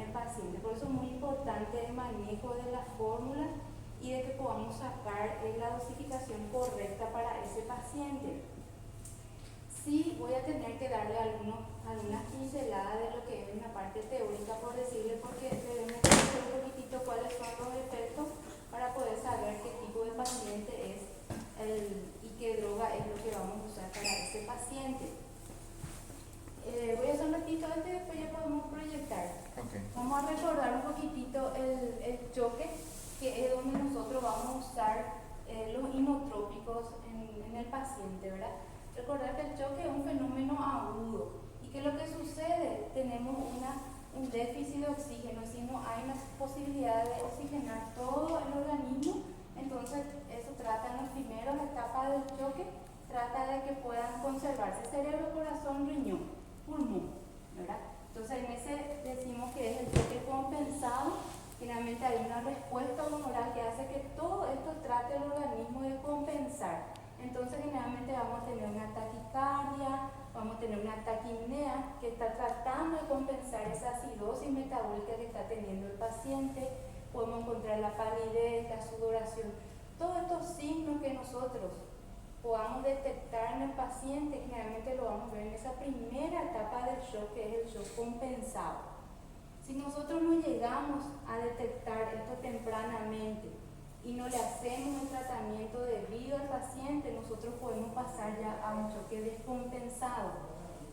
el paciente. Por eso es muy importante el manejo de la fórmula y de que podamos sacar la dosificación correcta para ese paciente. Sí, voy a tener que darle algunas pinceladas de lo que es una parte teórica, por decirle, porque debemos conocer un poquitito cuáles son los efectos para poder saber qué tipo de paciente es y qué droga es lo que vamos a usar para ese paciente. Voy a hacer un ratito antes, después ya podemos proyectar. Okay. Vamos a recordar un poquitito el choque, que es donde nosotros vamos a usar los inotrópicos en el paciente, ¿verdad? Recordar que el choque es un fenómeno agudo y que lo que sucede, tenemos un déficit de oxígeno, si no hay una posibilidad de oxigenar todo el organismo, entonces eso trata en las primeras etapas del choque, trata de que puedan conservarse cerebro, corazón, riñón, pulmón, ¿verdad? Entonces en ese decimos que es el choque compensado. Finalmente hay una respuesta humoral que hace que todo esto trate el organismo de compensar. Entonces generalmente vamos a tener una taquicardia, vamos a tener una taquipnea que está tratando de compensar esa acidosis metabólica que está teniendo el paciente. Podemos encontrar la palidez, la sudoración, todos estos signos que nosotros podamos detectar en el paciente, generalmente lo vamos a ver en esa primera etapa del shock, que es el shock compensado. Si nosotros no llegamos a detectar esto tempranamente y no le hacemos un tratamiento debido al paciente, nosotros podemos pasar ya a un choque descompensado.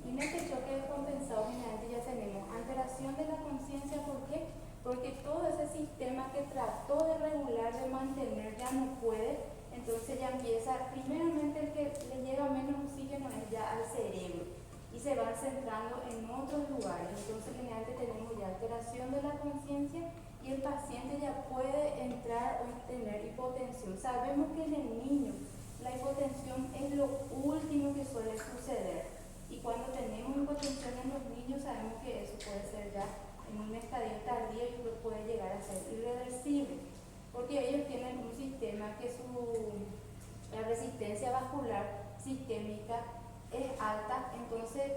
Y en este choque descompensado generalmente ya tenemos alteración de la conciencia. ¿Por qué? Porque todo ese sistema que trató de regular, de mantener, ya no puede. Entonces ya empieza, primeramente el que le llega menos oxígeno es ya al cerebro y se van centrando en otros lugares. Entonces generalmente tenemos ya alteración de la conciencia y el paciente ya puede entrar o tener hipotensión. Sabemos que en el niño la hipotensión es lo último que suele suceder, y cuando tenemos hipotensión en los niños sabemos que eso puede ser ya en un estadio tardío y puede llegar a ser irreversible, porque ellos tienen un sistema que la resistencia vascular sistémica es alta, entonces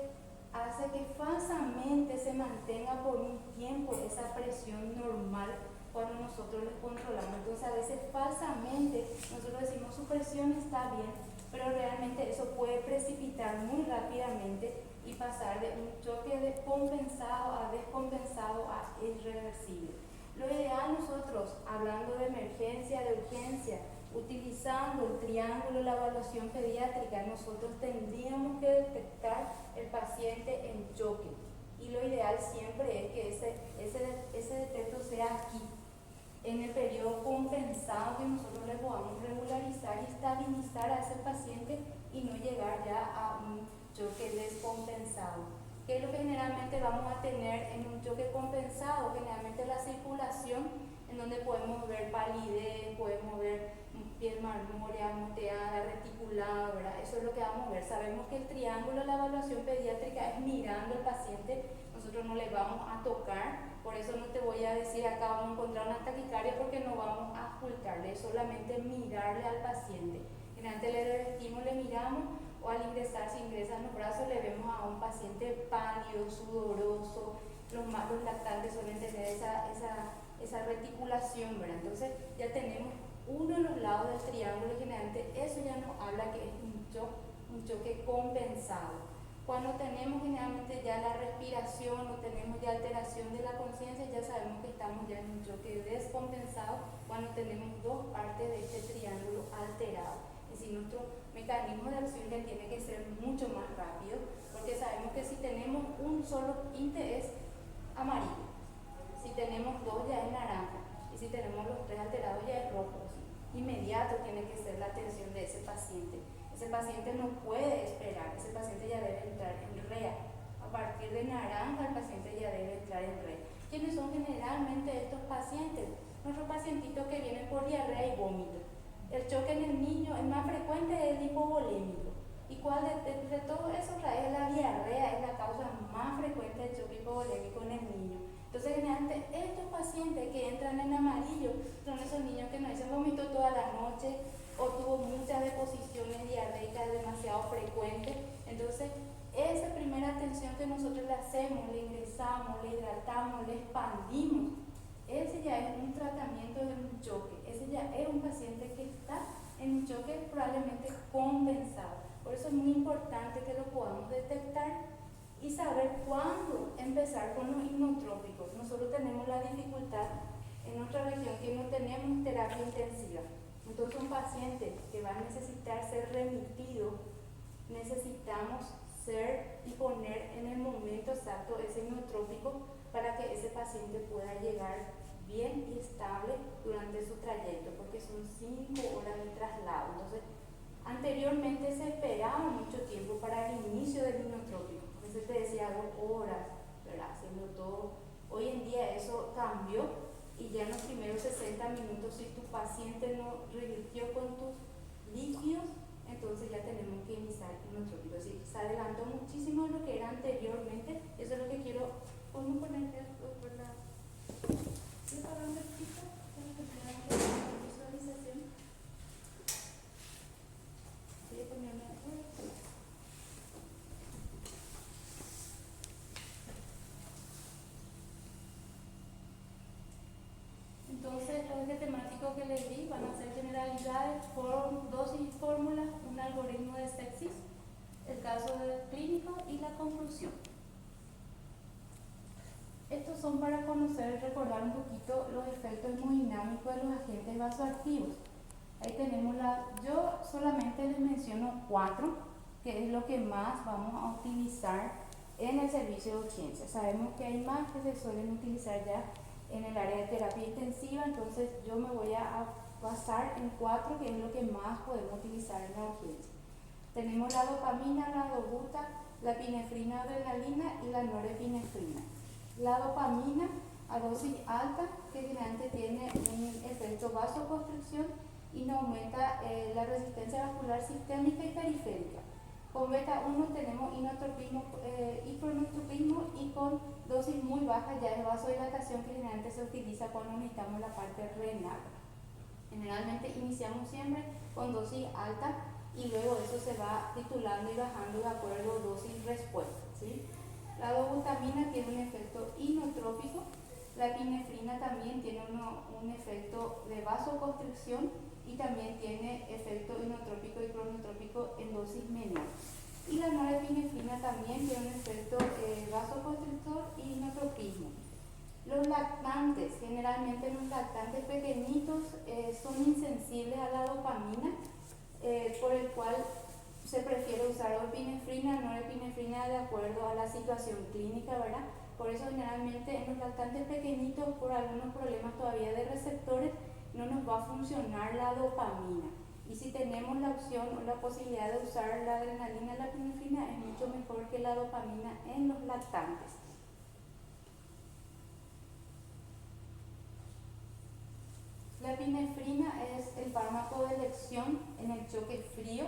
hace que falsamente se mantenga por un tiempo esa presión normal cuando nosotros les controlamos. Entonces a veces falsamente nosotros decimos su presión está bien, pero realmente eso puede precipitar muy rápidamente y pasar de un choque descompensado a descompensado a irreversible. Lo ideal nosotros, hablando de emergencia, de urgencia, utilizando el triángulo de la evaluación pediátrica, nosotros tendríamos que detectar el paciente en choque. Y lo ideal siempre es que ese detecto sea aquí, en el periodo compensado, que nosotros le podamos regularizar y estabilizar a ese paciente y no llegar ya a un choque descompensado. ¿Qué es lo que generalmente vamos a tener en un choque compensado? Generalmente la circulación, en donde podemos ver palidez, podemos ver piel marmórea, moteada, reticulada, ¿verdad? Eso es lo que vamos a ver. Sabemos que el triángulo de la evaluación pediátrica es mirando al paciente, nosotros no le vamos a tocar, por eso no te voy a decir acá vamos a encontrar una taquicardia, porque no vamos a ocultarle, es solamente mirarle al paciente. Generalmente le revestimos, le miramos, o al ingresar, si ingresan los brazos, le vemos a un paciente pálido, sudoroso. Los lactantes suelen tener esa reticulación, ¿verdad? Entonces ya tenemos uno de los lados del triángulo, y generalmente eso ya nos habla que es un choque compensado. Cuando tenemos generalmente ya la respiración o tenemos ya alteración de la conciencia, ya sabemos que estamos ya en un choque descompensado, cuando tenemos dos partes de este triángulo alterado. Es decir, nuestro mecanismo de acción ya tiene que ser mucho más rápido, porque sabemos que si tenemos un solo tinte es amarillo, si tenemos dos ya es naranja, y si tenemos los tres alterados ya es rojo. Inmediato tiene que ser la atención de ese paciente. Ese paciente no puede esperar, ese paciente ya debe entrar en REA. A partir de naranja el paciente ya debe entrar en REA. ¿Quiénes son generalmente estos pacientes? Nuestros pacientitos que vienen por diarrea y vómito. El choque en el niño, el más frecuente es el hipovolémico. ¿Y cuál de todo eso trae? La diarrea es la causa más frecuente del choque hipovolémico en el niño. Entonces, generalmente, estos pacientes que entran en amarillo son esos niños que nos dicen vomitó toda la noche o tuvo muchas deposiciones diarreicas demasiado frecuentes. Entonces, esa primera atención medicación que nosotros le hacemos, le ingresamos, le hidratamos, le expandimos, ese ya es un tratamiento de un choque, ese ya es un paciente que está en un choque probablemente compensado. Por eso es muy importante que lo podamos detectar y saber cuándo empezar con los inotrópicos. Nosotros tenemos la dificultad en nuestra región que no tenemos terapia intensiva. Entonces un paciente que va a necesitar ser remitido, necesitamos ser y poner en el momento exacto ese inotrópico para que ese paciente pueda llegar bien y estable durante su trayecto, porque son 5 horas de traslado. Entonces, anteriormente se esperaba mucho tiempo para el inicio del inotrópico. A veces te decía 2 horas, ¿verdad? Haciendo todo. Hoy en día eso cambió y ya en los primeros 60 minutos, si tu paciente no revirtió con tus líquidos, entonces ya tenemos que iniciar inotrópico. Es decir, se adelantó muchísimo de lo que era anteriormente. Eso es lo que quiero. ¿Podemos poner por la visualización? Voy a ponerme entonces, los ejes temáticos que les di van a ser generalidades, dosis, fórmulas, un algoritmo de sepsis, el caso clínico y la conclusión. Estos son para conocer y recordar un poquito los efectos hemodinámicos de los agentes vasoactivos. Ahí tenemos yo solamente les menciono 4, que es lo que más vamos a utilizar en el servicio de urgencia. Sabemos que hay más que se suelen utilizar ya en el área de terapia intensiva, entonces yo me voy a basar en 4, que es lo que más podemos utilizar en la urgencia. Tenemos la dopamina, la dobuta, la epinefrina, adrenalina y la norepinefrina. La dopamina a dosis alta, que generalmente tiene un efecto vasoconstricción y no aumenta la resistencia vascular sistémica y periférica. Con beta 1 tenemos inotropismo, hipoinotropismo, y con dosis muy bajas ya es vasodilatación, que generalmente se utiliza cuando necesitamos la parte renal. Generalmente iniciamos siempre con dosis alta y luego eso se va titulando y bajando de acuerdo a dosis-respuesta, ¿sí? La dobutamina tiene un efecto inotrópico, la epinefrina también tiene un efecto de vasoconstricción y también tiene efecto inotrópico y cronotrópico en dosis menores. Y la norepinefrina también tiene un efecto vasoconstrictor y inotropismo. Los lactantes, generalmente los lactantes pequeñitos son insensibles a la dopamina, por el cual se prefiere usar epinefrina, norepinefrina de acuerdo a la situación clínica, ¿verdad? Por eso generalmente en los lactantes pequeñitos, por algunos problemas todavía de receptores, no nos va a funcionar la dopamina. Y si tenemos la opción o la posibilidad de usar la adrenalina y la epinefrina, es mucho mejor que la dopamina en los lactantes. La epinefrina es el fármaco de elección en el choque frío,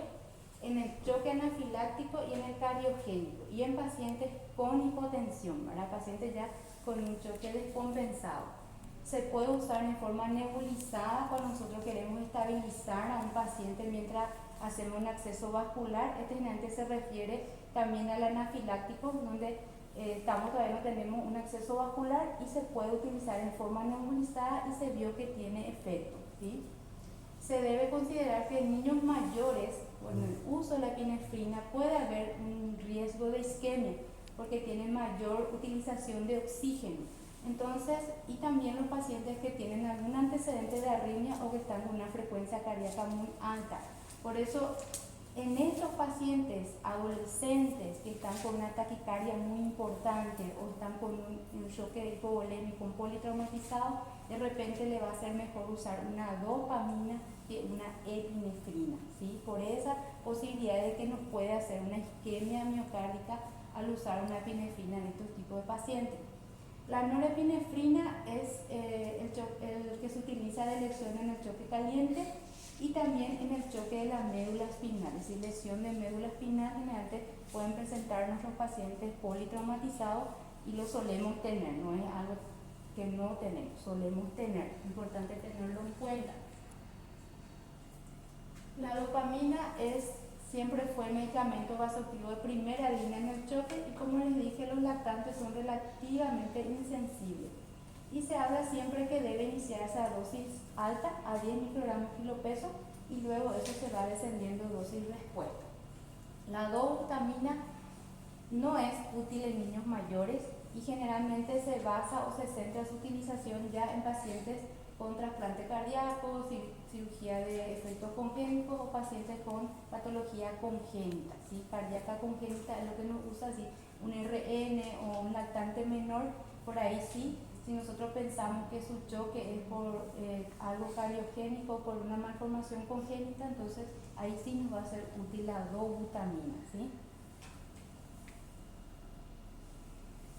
en el choque anafiláctico y en el cardiogénico, y en pacientes con hipotensión, ¿verdad? Pacientes ya con un choque descompensado. Se puede usar en forma nebulizada cuando nosotros queremos estabilizar a un paciente mientras hacemos un acceso vascular. Este generalmente se refiere también al anafiláctico, donde todavía no tenemos un acceso vascular, y se puede utilizar en forma nebulizada y se vio que tiene efecto, ¿sí? Se debe considerar que en niños mayores, con el uso de la epinefrina, puede haber un riesgo de isquemia porque tiene mayor utilización de oxígeno. Entonces, y también los pacientes que tienen algún antecedente de arritmia o que están con una frecuencia cardíaca muy alta. Por eso, en estos pacientes adolescentes que están con una taquicardia muy importante o están con un choque hipovolémico, un politraumatizado, de repente le va a ser mejor usar una dopamina que una epinefrina, ¿sí? Por esa posibilidad de que nos puede hacer una isquemia miocárdica al usar una epinefrina en estos tipos de pacientes. La norepinefrina es el que se utiliza de elección en el choque caliente y también en el choque de la médula espinal, es decir, lesión de médula espinal. Generalmente pueden presentar nuestros pacientes politraumatizados y lo solemos tener, no es algo que no tenemos, solemos tener, importante tenerlo en cuenta. La dopamina es siempre fue medicamento vasoactivo de primera línea en el choque y como les dije, los lactantes son relativamente insensibles. Y se habla siempre que debe iniciarse a dosis alta, a 10 microgramos kilopeso, y luego eso se va descendiendo dosis respuesta. La dobutamina no es útil en niños mayores y generalmente se basa o se centra su utilización ya en pacientes con trasplante cardíaco, cirugía de efectos congénitos o pacientes con patología congénita, ¿sí? Cardíaca congénita es lo que nos usa, ¿sí? Un RN o un lactante menor, por ahí sí. Si nosotros pensamos que su choque es por algo cardiogénico, por una malformación congénita, entonces ahí sí nos va a ser útil la dobutamina, ¿sí?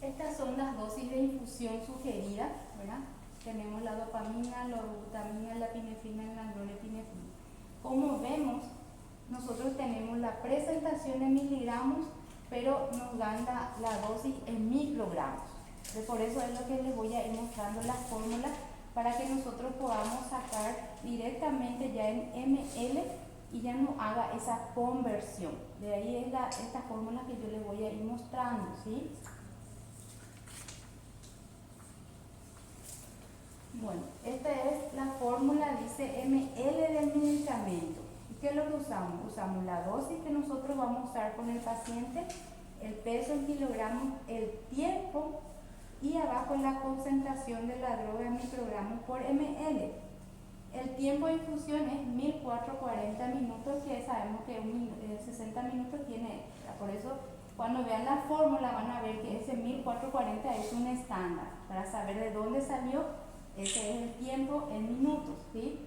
Estas son las dosis de infusión sugeridas, ¿verdad? Tenemos la dopamina, la dobutamina, la epinefrina y la norepinefrina. Como vemos, nosotros tenemos la presentación en miligramos, pero nos dan la dosis en microgramos. Por eso es lo que les voy a ir mostrando las fórmulas para que nosotros podamos sacar directamente ya en ml y ya no haga esa conversión. De ahí es esta fórmula que yo les voy a ir mostrando, ¿sí? Bueno, esta es la fórmula, dice ml del medicamento. ¿Y qué es lo que usamos? Usamos la dosis que nosotros vamos a usar con el paciente, el peso en kilogramos, el tiempo y abajo la concentración de la droga en microgramos por ml. El tiempo de infusión es 1440 minutos, que sabemos que 60 minutos tiene, por eso cuando vean la fórmula van a ver que ese 1440 es un estándar, para saber de dónde salió, ese es el tiempo en minutos, ¿sí?